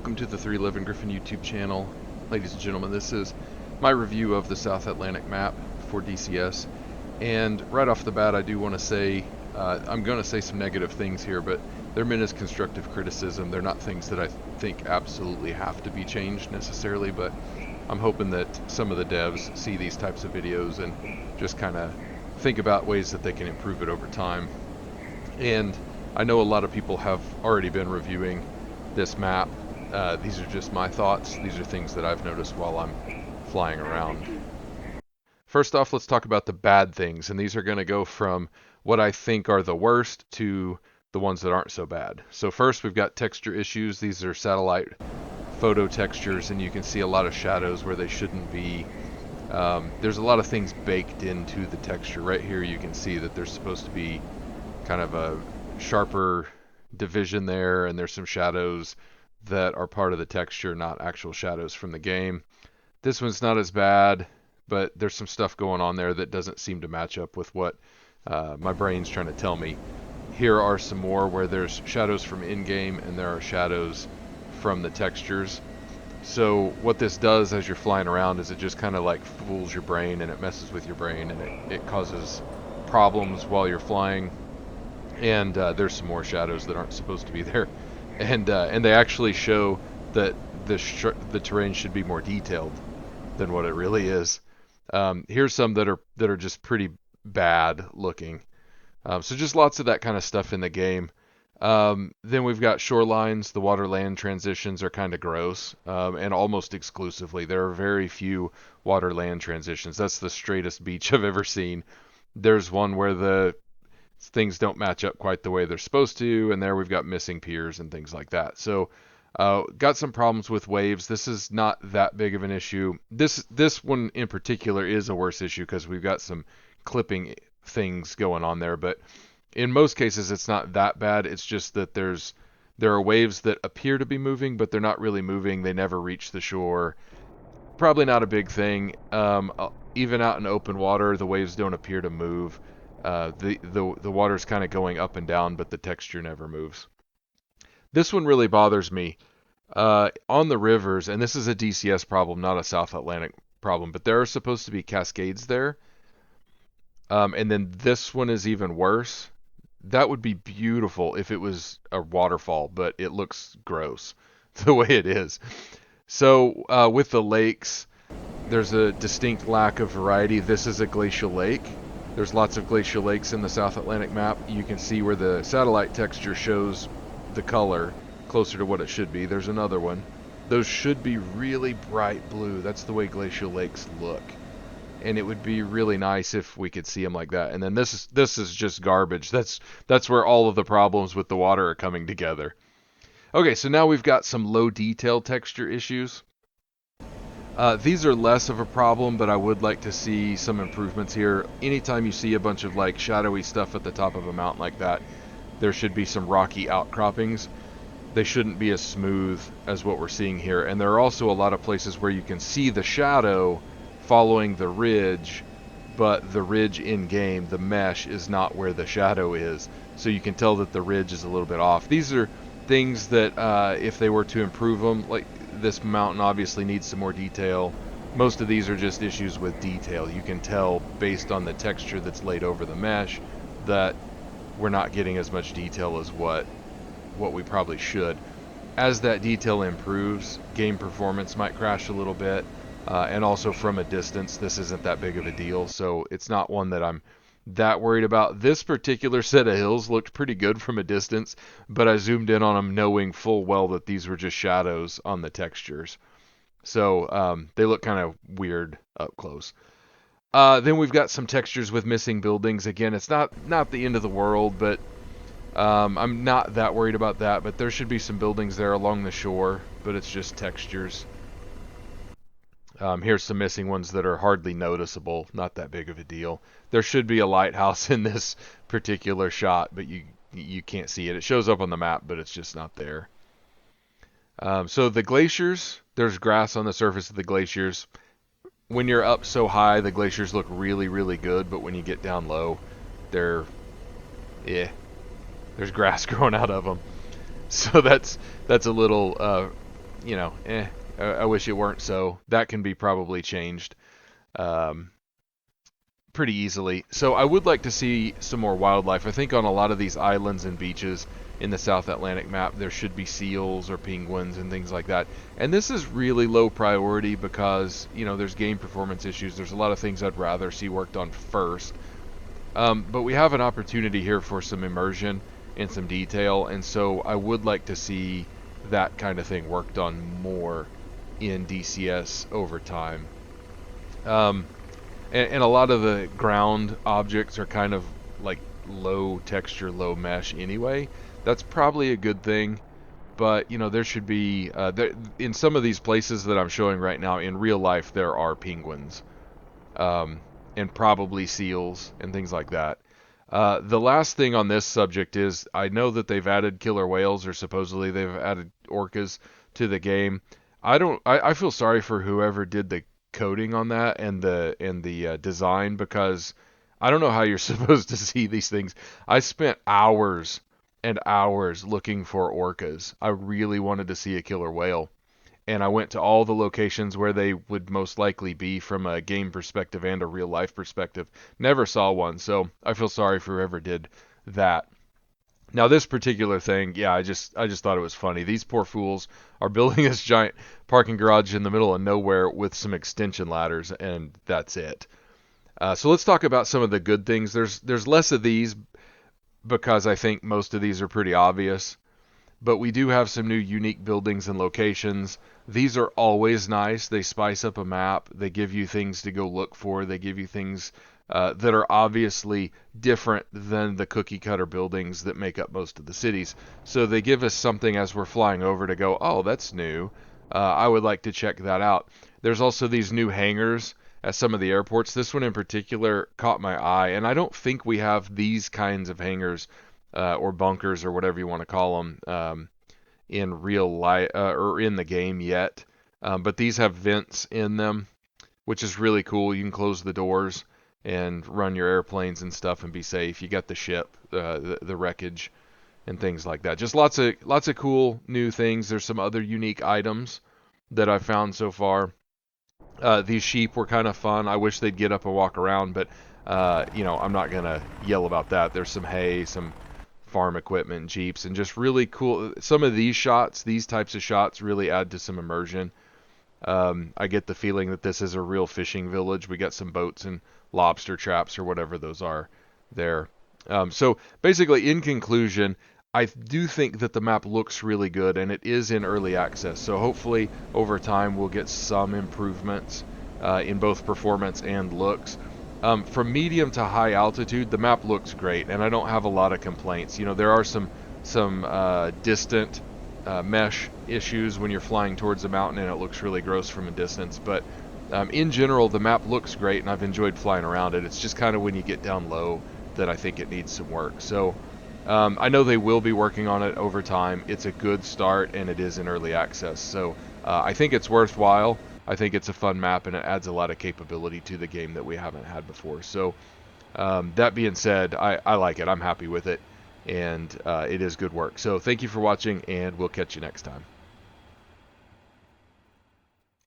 welcome to the 311 Griffin YouTube channel. Ladies and gentlemen, this is my review of the South Atlantic map for DCS. And right off the bat, I do want to say, I'm going to say some negative things here, but they're meant as constructive criticism. They're not things that I think absolutely have to be changed necessarily, but I'm hoping that some of the devs see these types of videos and just kind of think about ways that they can improve it over time. And I know a lot of people have already been reviewing this map. These are just my thoughts. These are things that I've noticed while I'm flying around. First off, let's talk about the bad things, and these are going to go from what I think are the worst to the ones that aren't so bad. So first, we've got texture issues. These are satellite photo textures, and you can see a lot of shadows where they shouldn't be. There's a lot of things baked into the texture. Right here you can see that there's supposed to be kind of a sharper division there, and there's some shadows that are part of the texture, not actual shadows from the game. This one's not as bad, but there's some stuff going on there that doesn't seem to match up with what my brain's trying to tell me. Here are some more where there's shadows from in-game and there are shadows from the textures. So what this does as you're flying around is it just kind of like fools your brain, and it messes with your brain, and it causes problems while you're flying. And there's some more shadows that aren't supposed to be there, and they actually show that the terrain should be more detailed than what it really is. Here's some that are just pretty bad looking. So just lots of that kind of stuff in the game. Then we've got shorelines. The water-land transitions are kind of gross, and almost exclusively. There are very few water-land transitions. That's the straightest beach I've ever seen. There's one where the things don't match up quite the way they're supposed to, and there we've got missing piers and things like that. So got some problems with waves. This is not that big of an issue. This one in particular is a worse issue because we've got some clipping things going on there, but in most cases it's not that bad. It's just that there are waves that appear to be moving, but they're not really moving. They never reach the shore. Probably not a big thing. Even out in open water, the waves don't appear to move. The water's kind of going up and down, but the texture never moves. This one really bothers me. On the rivers, and this is a DCS problem, not a South Atlantic problem, but there are supposed to be cascades there. And then this one is even worse. That would be beautiful if it was a waterfall, but it looks gross the way it is. So with the lakes, there's a distinct lack of variety. This is a glacial lake. There's lots of glacial lakes in the South Atlantic map. You can see where the satellite texture shows the color closer to what it should be. There's another one. Those should be really bright blue. That's the way glacial lakes look. And it would be really nice if we could see them like that. And then this is just garbage. That's where all of the problems with the water are coming together. Okay, so now we've got some low detail texture issues. These are less of a problem, but I would like to see some improvements here. Anytime you see a bunch of like shadowy stuff at the top of a mountain like that, there should be some rocky outcroppings. They shouldn't be as smooth as what we're seeing here. And there are also a lot of places where you can see the shadow following the ridge, but the ridge in game, the mesh, is not where the shadow is. So you can tell that the ridge is a little bit off. These are things that if they were to improve them, like this mountain obviously needs some more detail. Most of these are just issues with detail. You can tell based on the texture that's laid over the mesh that we're not getting as much detail as what we probably should. As that detail improves, game performance might crash a little bit, and also from a distance this isn't that big of a deal, so it's not one that I'm that worried about. This particular set of hills looked pretty good from a distance, but I zoomed in on them knowing full well that these were just shadows on the textures. So they look kind of weird up close. Then we've got some textures with missing buildings. Again, it's not the end of the world, but I'm not that worried about that. But there should be some buildings there along the shore, but it's just textures. Here's some missing ones that are hardly noticeable, not that big of a deal. There should be a lighthouse in this particular shot, but you can't see it. It shows up on the map, but it's just not there. So the glaciers, there's grass on the surface of the glaciers. When you're up so high, the glaciers look really, really good, but when you get down low, there's grass growing out of them. So that's a little you know, I wish it weren't so. That can be probably changed um, pretty easily. So I would like to see some more wildlife. I think on a lot of these islands and beaches in the South Atlantic map, there should be seals or penguins and things like that. And this is really low priority because, you know, there's game performance issues. There's a lot of things I'd rather see worked on first. But we have an opportunity here for some immersion and some detail, and so I would like to see that kind of thing worked on more in DCS over time. Um, and a lot of the ground objects are kind of like low texture, low mesh anyway. That's probably a good thing, but you know there should be in some of these places that I'm showing right now in real life there are penguins, um, and probably seals and things like that. The last thing on this subject is I know that they've added killer whales, or supposedly they've added orcas to the game. I don't. I feel sorry for whoever did the coding on that and the design, because I don't know how you're supposed to see these things. I spent hours and hours looking for orcas. I really wanted to see a killer whale, and I went to all the locations where they would most likely be from a game perspective and a real life perspective. Never saw one, so I feel sorry for whoever did that. Now this particular thing, yeah, I just thought it was funny. These poor fools are building this giant parking garage in the middle of nowhere with some extension ladders, and that's it. So let's talk about some of the good things. There's less of these because I think most of these are pretty obvious, but we do have some new unique buildings and locations. These are always nice. They spice up a map. They give you things to go look for. They give you things that are obviously different than the cookie cutter buildings that make up most of the cities. So they give us something as we're flying over to go, oh, that's new. I would like to check that out. There's also these new hangars at some of the airports. This one in particular caught my eye, and I don't think we have these kinds of hangars or bunkers or whatever you want to call them in real life or in the game yet. But these have vents in them, which is really cool. You can close the doors and run your airplanes and stuff and be safe. You got the ship, the wreckage, and things like that. Just lots of cool new things. There's some other unique items that I've found so far. These sheep were kind of fun. I wish they'd get up and walk around, but you know, I'm not gonna yell about that. There's some hay, some farm equipment, jeeps, and just really cool. Some of these shots, these types of shots, really add to some immersion. I get the feeling that this is a real fishing village. We got some boats and lobster traps or whatever those are there. So basically, in conclusion, I do think that the map looks really good, and it is in early access. So hopefully, over time, we'll get some improvements in both performance and looks. From medium to high altitude, the map looks great, and I don't have a lot of complaints. You know, there are some distant mesh issues when you're flying towards a mountain, and it looks really gross from a distance. But in general, the map looks great, and I've enjoyed flying around it. It's just kind of when you get down low that I think it needs some work. So I know they will be working on it over time. It's a good start, and it is in early access. So I think it's worthwhile. I think it's a fun map, and it adds a lot of capability to the game that we haven't had before. So that being said, I like it. I'm happy with it, and it is good work. So thank you for watching, and we'll catch you next time.